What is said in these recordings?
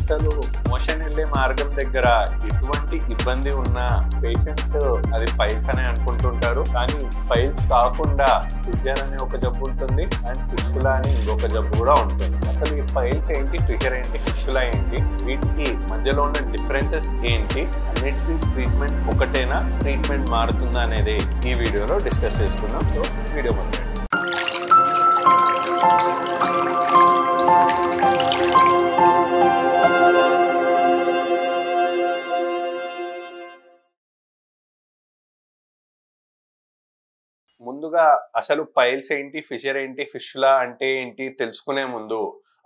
అసలు మోషన్ వెళ్ళే మార్గం దగ్గర ఎటువంటి ఇబ్బంది ఉన్న పేషెంట్ అది పైల్స్ అనే అనుకుంటుంటారు. కానీ పైల్స్ కాకుండా ఫిషర్ అనే ఒక జబ్బు ఉంటుంది అండ్ ఫిస్టులా అని ఇంకొక జబ్బు కూడా ఉంటుంది. అసలు ఈ పైల్స్ ఏంటి, ఫిషర్ ఏంటి, ఫిస్టులా ఏంటి, వీటికి మధ్యలో ఉన్న డిఫరెన్సెస్ ఏంటి, అన్నిటికీ ట్రీట్మెంట్ ఒకటేనా, ట్రీట్మెంట్ మారుతుందా అనేది ఈ వీడియోలో డిస్కస్ చేసుకుందాం. సో వీడియో మొదలెండి. ముందుగా అసలు పైల్స్ ఏంటి, ఫిషర్ ఏంటి, ఫిస్టులా అంటే ఏంటి తెలుసుకునే ముందు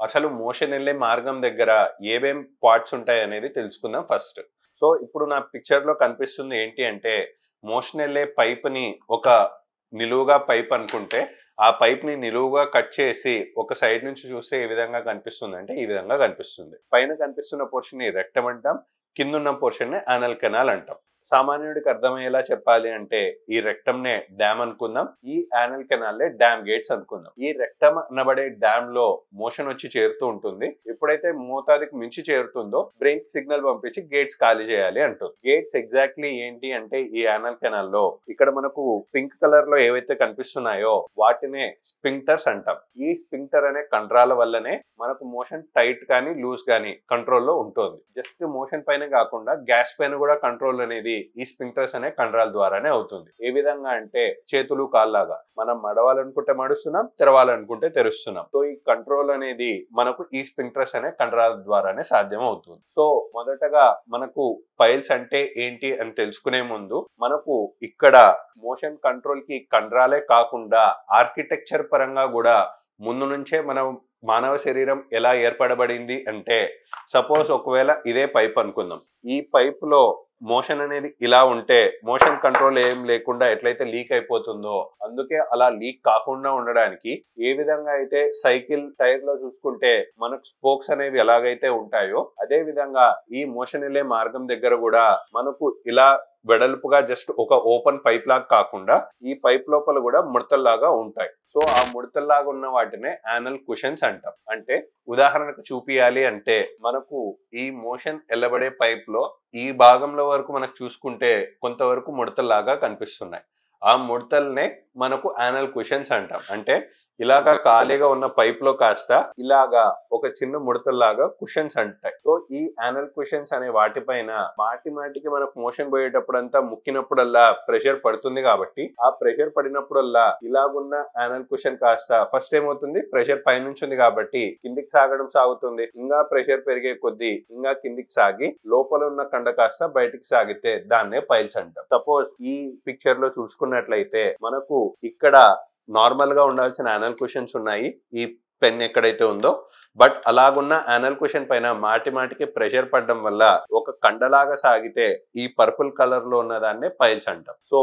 అసలు మోషన్ వెళ్ళే మార్గం దగ్గర ఏమేం పార్ట్స్ ఉంటాయి అనేది తెలుసుకుందాం ఫస్ట్. సో ఇప్పుడు నా పిక్చర్లో కనిపిస్తుంది ఏంటి అంటే, మోషన్ వెళ్ళే పైప్ని ఒక నిలువుగా పైప్ అనుకుంటే ఆ పైప్ని నిలువుగా కట్ చేసి ఒక సైడ్ నుంచి చూస్తే ఏ విధంగా కనిపిస్తుంది అంటే ఈ విధంగా కనిపిస్తుంది. పైన కనిపిస్తున్న పోర్షన్ ని రెక్టమ్ అంటాం, కిందున్న పోర్షన్ ని యానల్ కెనాల్ అంటాం. సామాన్యుడికి అర్థమయ్యేలా చెప్పాలి అంటే ఈ రెక్టమ్ నే డ్యామ్ అనుకుందాం, ఈ యానల్ కెనాల్ నే డ్యామ్ గేట్స్ అనుకుందాం. ఈ రెక్టమ్ అనబడే డ్యామ్ లో మోషన్ వచ్చి చేరుతూ ఉంటుంది. ఎప్పుడైతే మోతాదుకి మించి చేరుతుందో బ్రెయిన్ సిగ్నల్ పంపించి గేట్స్ ఖాళీ చేయాలి అంటుంది. గేట్స్ ఎగ్జాక్ట్లీ ఏంటి అంటే ఈ యానల్ కెనాల్ లో ఇక్కడ మనకు పింక్ కలర్ లో ఏవైతే కనిపిస్తున్నాయో వాటినే స్పింక్టర్స్ అంటాం. ఈ స్పింక్టర్ అనే కండరాల వల్లనే మనకు మోషన్ టైట్ కానీ లూజ్ కానీ కంట్రోల్లో ఉంటుంది. జస్ట్ మోషన్ పైన కాకుండా గ్యాస్ పైన కూడా కంట్రోల్ అనేది ఈ స్పింక్టర్స్ అనే కండరాల ద్వారానే అవుతుంది. ఏ విధంగా అంటే చేతులు కాళ్ళలాగా మనం మడవాలనుకుంటే మడుస్తున్నాం, తెరవాలనుకుంటే తెరుస్తున్నాం. సో ఈ కంట్రోల్ అనేది మనకు ఈ స్పింక్టర్స్ అనే కండరాల ద్వారానే సాధ్యం అవుతుంది. సో మొదటగా మనకు పైల్స్ అంటే ఏంటి అని తెలుసుకునే ముందు మనకు ఇక్కడ మోషన్ కంట్రోల్ కి కండరాలే కాకుండా ఆర్కిటెక్చర్ పరంగా కూడా ముందు నుంచే మనం మానవ శరీరం ఎలా ఏర్పడబడింది అంటే, సపోజ్ ఒకవేళ ఇదే పైప్ అనుకుందాం. ఈ పైప్ లో మోషన్ అనేది ఇలా ఉంటే మోషన్ కంట్రోల్ ఏం లేకుండా ఎట్లయితే లీక్ అయిపోతుందో, అందుకే అలా లీక్ కాకుండా ఉండడానికి ఏ విధంగా అయితే సైకిల్ టైర్ లో చూసుకుంటే మనకు స్పోక్స్ అనేవి ఎలాగైతే ఉంటాయో అదే విధంగా ఈ మోషన్ వెళ్ళే మార్గం దగ్గర కూడా మనకు ఇలా వెడల్పుగా జస్ట్ ఒక ఓపెన్ పైప్ లాగా కాకుండా ఈ పైప్ లోపల కూడా ముడతల్లాగా ఉంటాయి. సో ఆ ముడతల్లాగా ఉన్న వాటినే యానల్ కుషన్స్ అంటాం. అంటే ఉదాహరణకు చూపియాలి అంటే మనకు ఈ మోషన్ ఎల్లబడే పైప్ లో ఈ భాగంలో వరకు మనకు చూసుకుంటే కొంతవరకు ముడతల్లాగా కనిపిస్తున్నాయి. ఆ ముడతల్నే మనకు యానల్ కుషన్స్ అంటాం. అంటే ఇలాగా ఖాళీగా ఉన్న పైప్ లో కాస్త ఇలాగా ఒక చిన్న ముడతల్లాగా కుషన్స్ అంటాయి. సో ఈ యానల్ కుషన్స్ అనే వాటిపైన మాటికి మనకు మోషన్ పోయేటప్పుడంతా ముక్కినప్పుడల్లా ప్రెషర్ పడుతుంది. కాబట్టి ఆ ప్రెషర్ పడినప్పుడల్లా ఇలాగున్న యానల్ కుషన్ కాస్త ఫస్ట్ ఏమవుతుంది, ప్రెషర్ పైనుంచి ఉంది కాబట్టి కిందికి సాగుతుంది. ఇంకా ప్రెషర్ పెరిగే కొద్దీ ఇంకా కిందికి సాగి లోపల ఉన్న కండ కాస్త బయటికి సాగితే దాన్నే పైల్స్ అంటాం. సపోజ్ ఈ పిక్చర్ లో చూసుకున్నట్లయితే మనకు ఇక్కడ నార్మల్ గా ఉండాల్సిన యానల్ కుషన్స్ ఉన్నాయి ఈ పెన్ ఎక్కడైతే ఉందో, బట్ అలాగున్న యానల్ కుషన్ పైన మాటికి ప్రెషర్ పడడం వల్ల ఒక కండలాగా సాగితే ఈ పర్పుల్ కలర్ లో ఉన్న దాన్నే పైల్స్ అంటాం. సో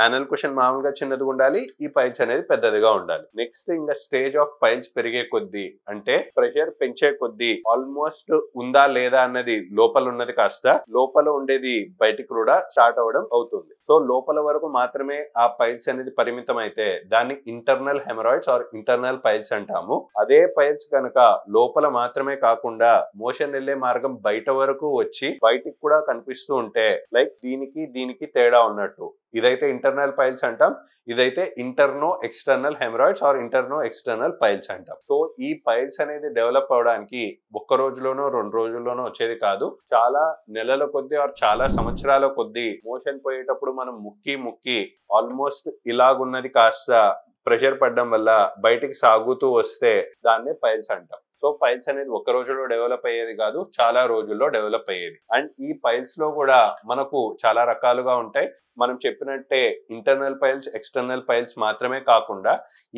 యానల్ కుషన్ మామూలుగా చిన్నదిగా ఉండాలి, ఈ పైల్స్ అనేది పెద్దదిగా ఉండాలి. నెక్స్ట్ ఇంకా స్టేజ్ ఆఫ్ పైల్స్ పెరిగే కొద్దీ అంటే ప్రెషర్ పెంచే కొద్దీ ఆల్మోస్ట్ ఉందా లేదా అన్నది లోపల ఉన్నది కాస్త లోపల ఉండేది బయటికి కూడా స్టార్ట్ అవ్వడం అవుతుంది. సో లోపల వరకు మాత్రమే ఆ పైల్స్ అనేది పరిమితం అయితే దాన్ని internal haemorrhoids or internal piles అంటాము. అదే పైల్స్ కనుక లోపల మాత్రమే కాకుండా మోషన్ వెళ్ళే మార్గం బయట వరకు వచ్చి బయటికి కూడా కనిపిస్తూ ఉంటే, లైక్ దీనికి తేడా ఉన్నట్టు, ఇదైతే ఇంటర్నల్ పైల్స్ అంటాం, ఇదైతే ఇంటర్నో ఎక్స్టర్నల్ హెమరాయిడ్స్ ఆర్ ఇంటర్నో ఎక్స్టర్నల్ పైల్స్ అంటాం. సో ఈ పైల్స్ అనేది డెవలప్ అవడానికి ఒక్క రోజులోనో 2 రోజుల్లోనో వచ్చేది కాదు. చాలా నెలల కొద్దీ ఆర్ చాలా సంవత్సరాల కొద్దీ మోషన్ పోయేటప్పుడు మనం ముక్కి ఆల్మోస్ట్ ఇలాగున్నది కాస్త ప్రెషర్ పడడం వల్ల బయటికి సాగుతూ వస్తే దాన్నే పైల్స్ అంటాం. సో పైల్స్ అనేది ఒక రోజులో డెవలప్ అయ్యేది కాదు, చాలా రోజుల్లో డెవలప్ అయ్యేది. అండ్ ఈ పైల్స్ లో కూడా మనకు చాలా రకాలుగా ఉంటాయి. మనం చెప్పినట్టే ఇంటర్నల్ పైల్స్, ఎక్స్టర్నల్ పైల్స్ మాత్రమే కాకుండా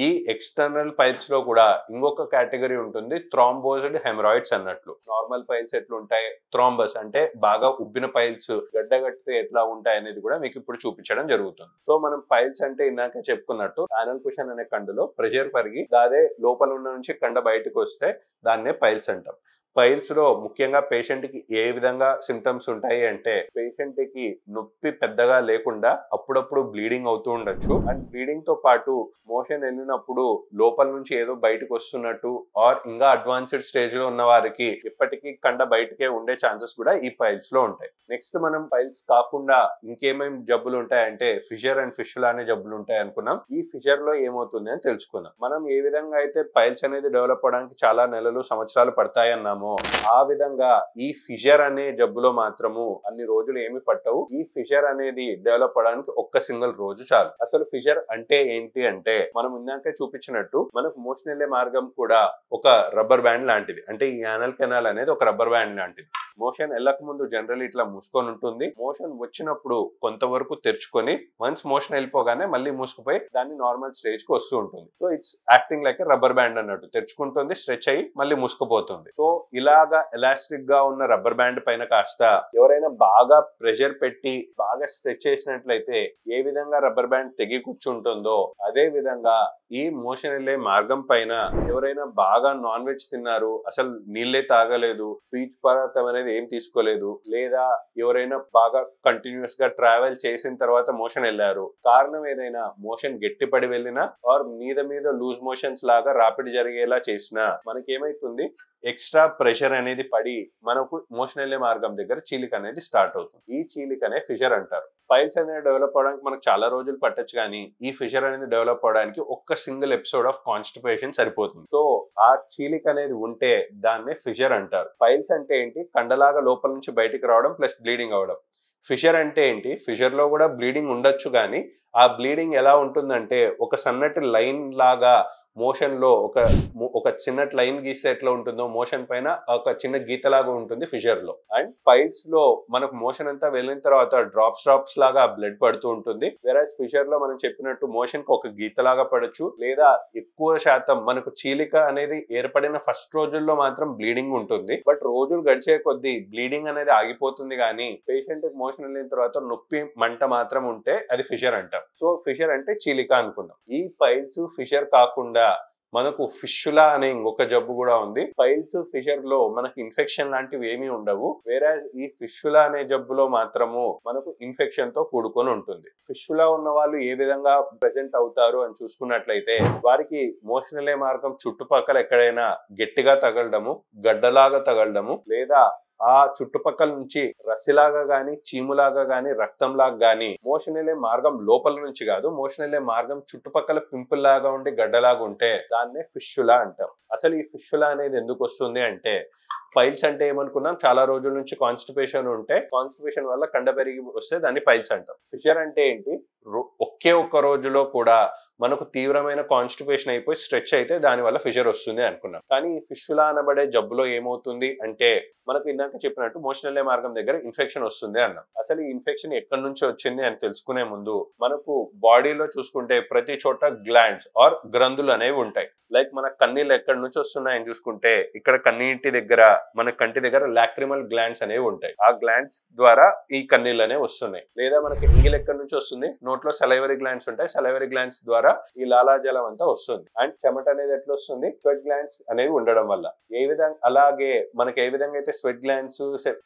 ఈ ఎక్స్టర్నల్ పైల్స్ లో కూడా ఇంకొక కేటగిరీ ఉంటుంది, థ్రాంబోజ్డ్ హెమరాయిడ్స్ అన్నట్లు. నార్మల్ పైల్స్ ఎట్లుంటాయి, థ్రాంబస్ అంటే బాగా ఉబ్బిన పైల్స్ గడ్డగట్టితే ఎట్లా ఉంటాయి అనేది కూడా మీకు ఇప్పుడు చూపించడం జరుగుతుంది. సో మనం పైల్స్ అంటే ఇందాక చెప్పుకున్నట్టు యానల్ కుషన్ అనే కండలో ప్రెషర్ పెరిగి దాదే లోపల ఉన్న నుంచి కండ బయటకు వస్తే దాన్నే పైల్స్ అంటాం. పైల్స్ లో ముఖ్యంగా పేషెంట్ కి ఏ విధంగా సిమ్టమ్స్ ఉంటాయి అంటే, పేషెంట్ కి నొప్పి పెద్దగా లేకుండా అప్పుడప్పుడు బ్లీడింగ్ అవుతూ ఉండొచ్చు. అండ్ బ్లీడింగ్ తో పాటు మోషన్ వెళ్ళినప్పుడు లోపల నుంచి ఏదో బయటకు వస్తున్నట్టు, ఆర్ ఇంకా అడ్వాన్స్డ్ స్టేజ్ లో ఉన్న వారికి ఇప్పటికీ కండ బయటకే ఉండే ఛాన్సెస్ కూడా ఈ పైల్స్ లో ఉంటాయి. నెక్స్ట్ మనం పైల్స్ కాకుండా ఇంకేమేం జబ్బులు ఉంటాయంటే ఫిషర్ అండ్ ఫిషులా అనే జబ్బులు ఉంటాయి అనుకున్నాం. ఈ ఫిషర్ లో ఏమవుతుంది అని తెలుసుకుందాం. మనం ఏ విధంగా అయితే పైల్స్ అనేది డెవలప్ అవడానికి చాలా నెలలు సంవత్సరాలు పడతాయి అన్నామో, ఆ విధంగా ఈ ఫిషర్ అనే జబ్బులో మాత్రము అన్ని రోజులు ఏమి పట్టవు. ఈ ఫిషర్ అనేది డెవలప్ అవడానికి ఒక్క సింగిల్ రోజు చాలు. అసలు ఫిషర్ అంటే ఏంటి అంటే, మనం ఇందాకే చూపించినట్టు మనకు మోషన్ వెళ్ళే మార్గం కూడా ఒక రబ్బర్ బ్యాండ్ లాంటిది. అంటే ఈ యానల్ కెనాల్ అనేది ఒక రబ్బర్ బ్యాండ్ లాంటిది. మోషన్ వెళ్ళక ముందు జనరల్ ఇట్లా మూసుకొని ఉంటుంది. మోషన్ వచ్చినప్పుడు కొంతవరకు తెరుచుకొని, వన్స్ మోషన్ వెళ్ళిపోగానే మళ్ళీ మూసుకుపోయి దాన్ని నార్మల్ స్టేజ్ కి వస్తూ ఉంటుంది. So it's acting like rubber band అన్నట్టు, తెరుచుకుంటుంది, స్ట్రెచ్ అయ్యి మళ్ళీ మూసుకుపోతుంది. సో ఇలాగా ఎలాస్టిక్ గా ఉన్న రబ్బర్ బ్యాండ్ పైన కాస్త ఎవరైనా బాగా ప్రెషర్ పెట్టి బాగా స్ట్రెచ్ చేసినట్లయితే ఏ విధంగా రబ్బర్ బ్యాండ్ తెగి కూర్చుంటుందో, అదే విధంగా ఈ మోషన్ వెళ్ళే మార్గం పైన ఎవరైనా బాగా నాన్ వెజ్ తిన్నారు, అసలు నీళ్ళే తాగలేదు, పీచు పదార్థం అనేది ఏం తీసుకోలేదు, లేదా ఎవరైనా బాగా కంటిన్యూస్ గా ట్రావెల్ చేసిన తర్వాత మోషన్ వెళ్ళారు, కారణం ఏదైనా మోషన్ గట్టిపడి వెళ్ళినా ఆర్ మీద లూజ్ మోషన్స్ లాగా రాపిడ్ జరిగేలా చేసినా మనకేమైతుంది, ఎక్స్ట్రా ప్రెషర్ అనేది పడి మనకు మోషన్ వెళ్ళే మార్గం దగ్గర చీలిక అనేది స్టార్ట్ అవుతుంది. ఈ చీలికనే ఫిషర్ అంటారు. పైల్స్ అనేది డెవలప్ అవడానికి మనకు చాలా రోజులు పట్టొచ్చు, కానీ ఈ ఫిషర్ అనేది డెవలప్ అవడానికి ఒక్క సింగిల్ ఎపిసోడ్ ఆఫ్ కాన్స్టిపేషన్ సరిపోతుంది. సో ఆ చీలిక అనేది ఉంటే దాన్నే ఫిషర్ అంటారు. పైల్స్ అంటే ఏంటి, కండలాగా లోపల నుంచి బయటికి రావడం ప్లస్ బ్లీడింగ్ అవడం. ఫిషర్ అంటే ఏంటి, ఫిషర్ లో కూడా బ్లీడింగ్ ఉండొచ్చు, కానీ ఆ బ్లీడింగ్ ఎలా ఉంటుందంటే ఒక సన్నటి లైన్ లాగా మోషన్ లో ఒక చిన్న లైన్ గీస్తే ఎట్లా ఉంటుందో మోషన్ పైన ఒక చిన్న గీతలాగా ఉంటుంది ఫిషర్ లో. అండ్ పైల్స్ లో మనకు మోషన్ అంతా వెళ్ళిన తర్వాత డ్రాప్స్ లాగా బ్లడ్ పడుతూ ఉంటుంది. వేరేస్ ఫిషర్ లో మనం చెప్పినట్టు మోషన్ కి ఒక గీతలాగా పడచ్చు, లేదా ఎక్కువ శాతం మనకు చీలిక అనేది ఏర్పడిన ఫస్ట్ రోజుల్లో మాత్రం బ్లీడింగ్ ఉంటుంది. బట్ రోజులు గడిచే కొద్దీ బ్లీడింగ్ అనేది ఆగిపోతుంది, కానీ పేషెంట్ కి మోషన్ వెళ్ళిన తర్వాత నొప్పి మంట మాత్రం ఉంటే అది ఫిషర్ అంటాం. సో ఫిషర్ అంటే చీలిక అనుకున్నాం. ఈ పైల్స్ ఫిషర్ కాకుండా మనకు ఫిషులా అనే ఇంకొక జబ్బు కూడా ఉంది. పైల్స్ ఫిషర్ లో మనకు ఇన్ఫెక్షన్ లాంటివి ఏమీ ఉండవు, వేరే ఈ ఫిషులా అనే జబ్బులో మాత్రము మనకు ఇన్ఫెక్షన్ తో కూడుకొని ఉంటుంది. ఫిషులా ఉన్న వాళ్ళు ఏ విధంగా ప్రెజెంట్ అవుతారు అని చూసుకున్నట్లయితే, వారికి మోషన్ వెళ్ళే మార్గం చుట్టుపక్కల ఎక్కడైనా గట్టిగా తగలడము, గడ్డలాగా తగలడము, లేదా ఆ చుట్టుపక్కల నుంచి రసిలాగా గాని, చీములాగా గాని, రక్తంలాగా గాని, మోషన్ వెళ్ళే మార్గం లోపల నుంచి కాదు, మోషన్ వెళ్ళే మార్గం చుట్టుపక్కల పింపుల్ లాగా ఉండి గడ్డలాగా ఉంటే దాన్నే ఫిషులా అంటాం. అసలు ఈ ఫిషులా అనేది ఎందుకు వస్తుంది అంటే, పైల్స్ అంటే ఏమనుకున్నాం, చాలా రోజుల నుంచి కాన్స్టిపేషన్ ఉంటే కాన్స్టిపేషన్ వల్ల కండ పెరిగి వస్తే దాన్ని పైల్స్ అంటాం. ఫిషర్ అంటే ఏంటి, ఒకే ఒక్క రోజులో కూడా మనకు తీవ్రమైన కాన్స్టిపేషన్ అయిపోయి స్ట్రెచ్ అయితే దాని వల్ల ఫిషర్ వస్తుంది అనుకున్నాం. కానీ ఈ ఫిషులా అనబడే జబ్బులో ఏమవుతుంది అంటే, మనకు ఇందాక చెప్పినట్టు మోషన్ వెళ్ళే మార్గం దగ్గర ఇన్ఫెక్షన్ వస్తుంది అన్నాం. అసలు ఈ ఇన్ఫెక్షన్ ఎక్కడి నుంచి వచ్చింది అని తెలుసుకునే ముందు మనకు బాడీలో చూసుకుంటే ప్రతి చోట గ్లాండ్స్ ఆర్ గ్రంథులు అనేవి ఉంటాయి. లైక్ మన కన్నీళ్ళు ఎక్కడి నుంచి వస్తున్నాయని చూసుకుంటే, ఇక్కడ కన్నీటి దగ్గర, మన కంటి దగ్గర లాక్రిమల్ గ్లాండ్స్ అనేవి ఉంటాయి. ఆ గ్లాండ్స్ ద్వారా ఈ కన్నీళ్ళు అనేవి వస్తున్నాయి. లేదా మనకి ఎంగిల్ ఎక్కడి నుంచి వస్తుంది, నోట్లో సలైవరీ గ్లాండ్స్ ఉంటాయి, సలైవరీ గ్లాండ్స్ ద్వారా ఈ లాలాజలం అంతా వస్తుంది. అండ్ చెమట అనేది ఎట్లా వస్తుంది, స్వెట్ గ్లాండ్స్ అనేవి ఉండడం వల్ల. ఏ విధంగా, అలాగే మనకి ఏ విధంగా అయితే sweat glands,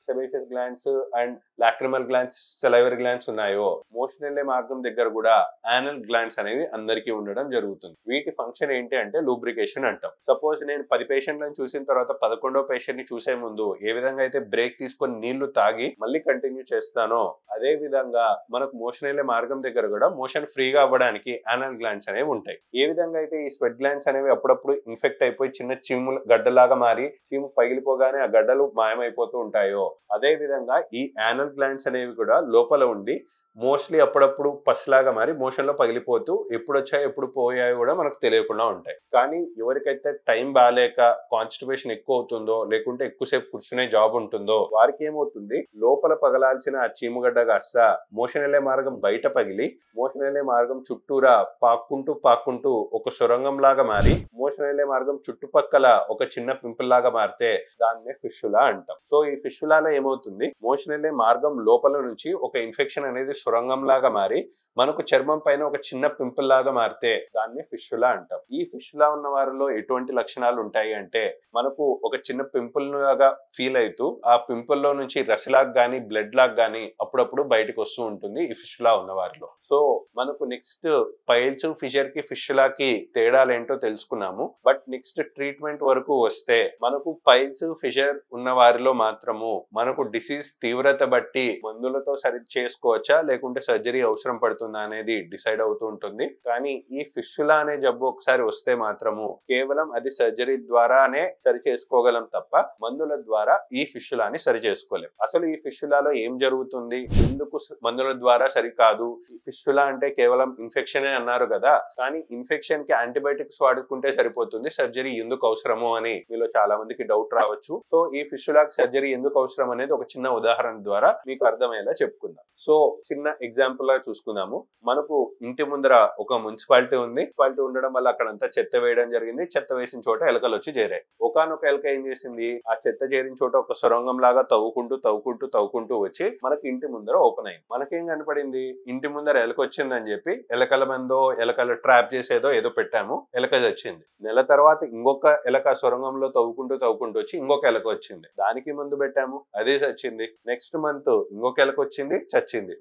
sebaceous glands and lacrimal glands, salivary glands ఉన్నాయో, మోషన్ వెళ్ళే మార్గం దగ్గర కూడా యానల్ గ్లాండ్స్ అనేవి అందరికీ ఉండడం జరుగుతుంది. వీటి ఫంక్షన్ ఏంటి అంటే లూబ్రికేషన్ అంటాం. సపోజ్ నేను 10 పేషెంట్లను చూసిన తర్వాత 11వ పేషెంట్ ని చూసే ముందు ఏ విధంగా అయితే బ్రేక్ తీసుకొని నీళ్లు తాగి మళ్ళీ కంటిన్యూ చేస్తానో, అదే విధంగా మనకు మోషన్ వెళ్ళే మార్గం దగ్గర కూడా మోషన్ ఫ్రీగా అవ్వడానికి యానల్ గ్లాండ్స్ అనేవి ఉంటాయి. ఏ విధంగా అయితే ఈ స్వెట్ గ్లాండ్స్ అనేవి అప్పుడప్పుడు ఇన్ఫెక్ట్ అయిపోయి చిన్న చీము గడ్డలాగా మారి చీము పగిలిపోగానే ఆ గడ్డలు మాయమైపోతూ ఉంటాయో, అదే విధంగా ఈ యానల్ గ్లాండ్స్ అనేవి కూడా లోపల ఉండి మోస్ట్లీ అప్పుడప్పుడు పస్లాగా మారి మోషన్ లో పగిలిపోతూ ఎప్పుడు వచ్చాయో ఎప్పుడు పోయాయో కూడా మనకు తెలియకుండా ఉంటాయి. కానీ ఎవరికైతే టైం బాగాలేక కాన్స్టిపేషన్ ఎక్కువ అవుతుందో, లేకుంటే ఎక్కువసేపు కూర్చునే జాబ్ ఉంటుందో, వారికి ఏమవుతుంది, లోపల పగలాల్సిన ఆ చీముగడ్డ కాస్త మోషన్ వెళ్ళే మార్గం బయట పగిలి అనేది మోషన్ వెళ్ళే మార్గం చుట్టూరా పాక్కుంటూ ఒక సొరంగం లాగా మారి మోషన్ వెళ్ళే మార్గం చుట్టుపక్కల ఒక చిన్న పింపుల్ లాగా మారితే దాన్నే ఫిష్యులా అంటాం. సో ఈ ఫిష్యులాలో ఏమవుతుంది, మోషన్ వెళ్ళే మార్గం లోపల నుంచి ఒక ఇన్ఫెక్షన్ అనేది సొరంగం లాగా మారి మనకు చర్మం పైన ఒక చిన్న పింపుల్ లాగా మారితే దాన్ని ఫిష్యులా అంటాం. ఈ ఫిష్యులా ఉన్న వారిలో ఎటువంటి లక్షణాలు ఉంటాయి అంటే, మనకు ఒక చిన్న పింపుల్ లాగా ఫీల్ అవుతూ ఆ పింపుల్ లో నుంచి రసిలాగ్ గానీ బ్లడ్ లాగ్ గానీ అప్పుడప్పుడు బయటకు వస్తూ ఉంటుంది ఈ ఫిష్యులా ఉన్న వారిలో. సో మనకు నెక్స్ట్ పైల్స్ ఫిషర్ కి ఫిష్యులాకి తేడాలేంటో తెలుసుకున్నాము. బట్ నెక్స్ట్ ట్రీట్మెంట్ వరకు వస్తే మనకు పైల్స్ ఫిషర్ ఉన్న వారిలో మాత్రము మనకు డిసీజ్ తీవ్రత బట్టి మందులతో సరి చేసుకోవచ్చా లేకుంటే సర్జరీ అవసరం పడుతుందా అనేది డిసైడ్ అవుతూ ఉంటుంది. కానీ ఈ ఫిష్యులా అనే జబ్బు ఒకసారి వస్తే మాత్రము కేవలం అది సర్జరీ ద్వారానే సరి చేసుకోగలం తప్ప మందుల ద్వారా ఈ ఫిష్యులాని సరి చేసుకోలేం. అసలు ఈ ఫిష్యులాలో ఏం జరుగుతుంది, ఎందుకు మందుల ద్వారా సరికాదు, ఫిష్యులా అంటే కేవలం ఇన్ఫెక్షనే అన్నారు కదా, కానీ ఇన్ఫెక్షన్ కి యాంటీబయాటిక్స్ వాడుకుంటే సరిపోతుంది, సర్జరీ ఎందుకు అవసరము అని మీలో చాలా మందికి డౌట్ రావచ్చు. సో ఈ ఫిష్యులాకి సర్జరీ ఎందుకు అవసరం అనేది ఒక చిన్న ఉదాహరణ ద్వారా మీకు అర్థమయ్యేలా చెప్పుకుందాం. సో చిన్న ఎగ్జాంపుల్ గా చూసుకుందాము. మనకు ఇంటి ముందర ఒక మున్సిపాలిటీ ఉంది. మున్సిపాలిటీ ఉండడం వల్ల అక్కడంతా చెత్త వేయడం జరిగింది. చెత్త వేసిన చోట ఎలకలు వచ్చి చేరాయి. ఒకనొక ఎలక ఏం చేసింది, ఆ చెత్త చేరిన చోట ఒక సొరంగం లాగా తవ్వుకుంటూ వచ్చి మనకి ఇంటి ముందర ఓపెన్ అయింది. మనకేం కనపడింది, ఇంటి ముందర ఎలక వచ్చిందని చెప్పి ఎలకల మందో ఎలకలు ట్రాప్ చేసేదో ఏదో పెట్టాము, ఎలక వచ్చింది. నెల తర్వాత ఇంకొక ఎలక సొరంగంలో తవ్వుకుంటూ వచ్చి ఇంకొక ఎలక వచ్చింది, దానికి మందు పెట్టాము, అదే చచ్చింది. నెక్స్ట్ మంత్ ఇంకొక ఎలక వచ్చింది, చచ్చింది.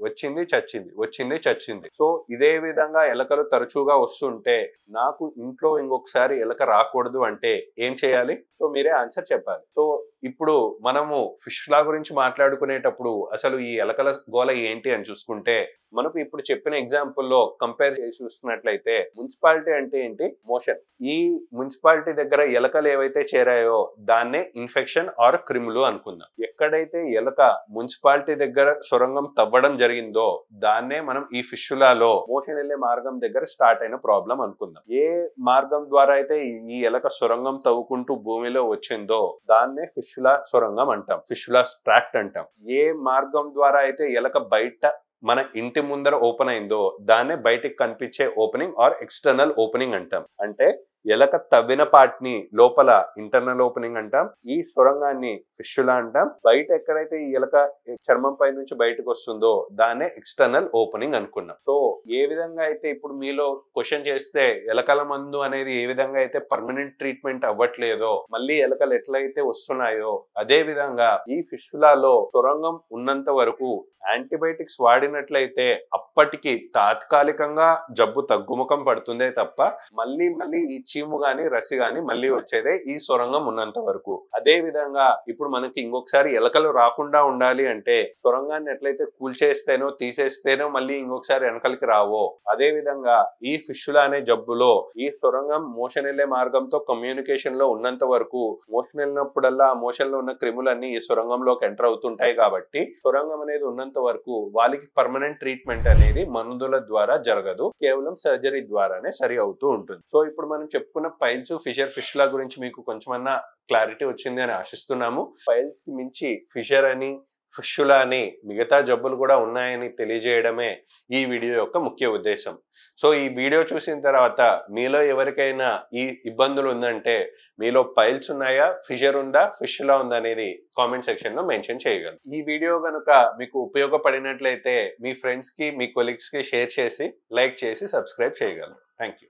సో ఇదే విధంగా ఎలకలు తరచుగా వస్తుంటే నాకు ఇంట్లో ఇంకొకసారి ఎలక రాకూడదు అంటే ఏం చేయాలి? సో మీరే ఆన్సర్ చెప్పాలి. సో ఇప్పుడు మనము ఫిష్లా గురించి మాట్లాడుకునేటప్పుడు అసలు ఈ ఎలకల గోల ఏంటి అని చూసుకుంటే, మనకు ఇప్పుడు చెప్పిన ఎగ్జాంపుల్లో కంపేర్ చేసి చూస్తున్నట్లయితే మున్సిపాలిటీ అంటే ఏంటి, మోషన్. ఈ మున్సిపాలిటీ దగ్గర ఎలకలు ఏవైతే చేరాయో దాన్నే ఇన్ఫెక్షన్ ఆర్ క్రిములు అనుకుందాం. ఎక్కడైతే ఎలక మున్సిపాలిటీ దగ్గర సొరంగం తవ్వడం జరిగిందో దాన్నే మనం ఈ ఫిష్యులాలో మోషన్ వెళ్ళే మార్గం దగ్గర స్టార్ట్ అయిన ప్రాబ్లం అనుకుందాం. ఏ మార్గం ద్వారా అయితే ఈ ఎలక సొరంగం తవ్వుకుంటూ భూమిలో వచ్చిందో దాన్నే ఫిష్యులా సొరంగం అంటాం, ఫిష్యులా ట్రాక్ట్ అంటాం. ఏ మార్గం ద్వారా అయితే ఎలక బయట మన ఇంటి ముందర ఓపెన్ అయిందో దాన్నే బయటికి కనిపించే ఓపెనింగ్ ఆర్ ఎక్స్టర్నల్ ఓపెనింగ్ అంటాం. అంటే ఎలక తవ్విన పార్ట్ ని లోపల ఇంటర్నల్ ఓపెనింగ్ అంటాం, ఈ సొరంగాన్ని ఫిష్యులా అంటాం. బయట ఎక్కడైతే ఈ ఎలక చర్మం పై నుంచి బయటకు వస్తుందో దాన్నే ఎక్స్టర్నల్ ఓపెనింగ్ అనుకున్నాం. సో ఏ విధంగా అయితే ఇప్పుడు మీలో క్వశ్చన్ చేస్తే ఎలకల మందు అనేది ఏ విధంగా అయితే పర్మనెంట్ ట్రీట్మెంట్ అవ్వట్లేదో, మళ్ళీ ఎలకలు ఎట్లయితే వస్తున్నాయో అదే విధంగా ఈ ఫిష్యులాలో సొరంగం ఉన్నంత వరకు యాంటీబయాటిక్స్ వాడినట్లయితే అప్పటికి తాత్కాలికంగా జబ్బు తగ్గుముఖం పడుతుందే తప్ప మళ్ళీ ఈ చీము గాని రసి గాని మళ్ళీ వచ్చేదే ఈ సొరంగం ఉన్నంత వరకు. అదే విధంగా ఇప్పుడు మనకి ఇంకొకసారి ఎలకలు రాకుండా ఉండాలి అంటే సొరంగాన్ని ఎట్లయితే కూల్చేస్తేనో తీసేస్తేనో మళ్ళీ ఇంకొకసారి వెనకలికి రావో, అదే విధంగా ఈ ఫిష్యులా అనే జబ్బులో ఈ సొరంగం మోషన్ వెళ్లే మార్గంతో కమ్యూనికేషన్ లో ఉన్నంత వరకు మోషన్ వెళ్ళినప్పుడల్లా ఆ మోషన్ లో ఉన్న క్రిములన్నీ ఈ సొరంగంలోకి ఎంటర్ అవుతుంటాయి. కాబట్టి సొరంగం అనేది ఉన్నంత వరకు వాళ్ళకి పర్మనెంట్ ట్రీట్మెంట్ అనేది మందుల ద్వారా జరగదు, కేవలం సర్జరీ ద్వారానే సరి అవుతూ ఉంటుంది. సో ఇప్పుడు మనం చెప్పుకున్న పైల్స్ ఫిష్యులా గురించి మీకు కొంచెమన్నా క్లారిటీ వచ్చింది అని ఆశిస్తున్నాము. పైల్స్ కి మించి ఫిషర్ అని ఫిష్యులా అని మిగతా జబ్బులు కూడా ఉన్నాయని తెలియజేయడమే ఈ వీడియో యొక్క ముఖ్య ఉద్దేశం. సో ఈ వీడియో చూసిన తర్వాత మీలో ఎవరికైనా ఈ ఇబ్బందులు ఉందంటే, మీలో పైల్స్ ఉన్నాయా, ఫిషర్ ఉందా, ఫిష్యులా ఉందా అనేది కామెంట్ సెక్షన్ లో మెన్షన్ చేయగలరు. ఈ వీడియో కనుక మీకు ఉపయోగపడినట్లయితే మీ ఫ్రెండ్స్ కి మీ కొలీగ్స్ కి షేర్ చేసి లైక్ చేసి సబ్స్క్రైబ్ చేయగలరు. Thank you.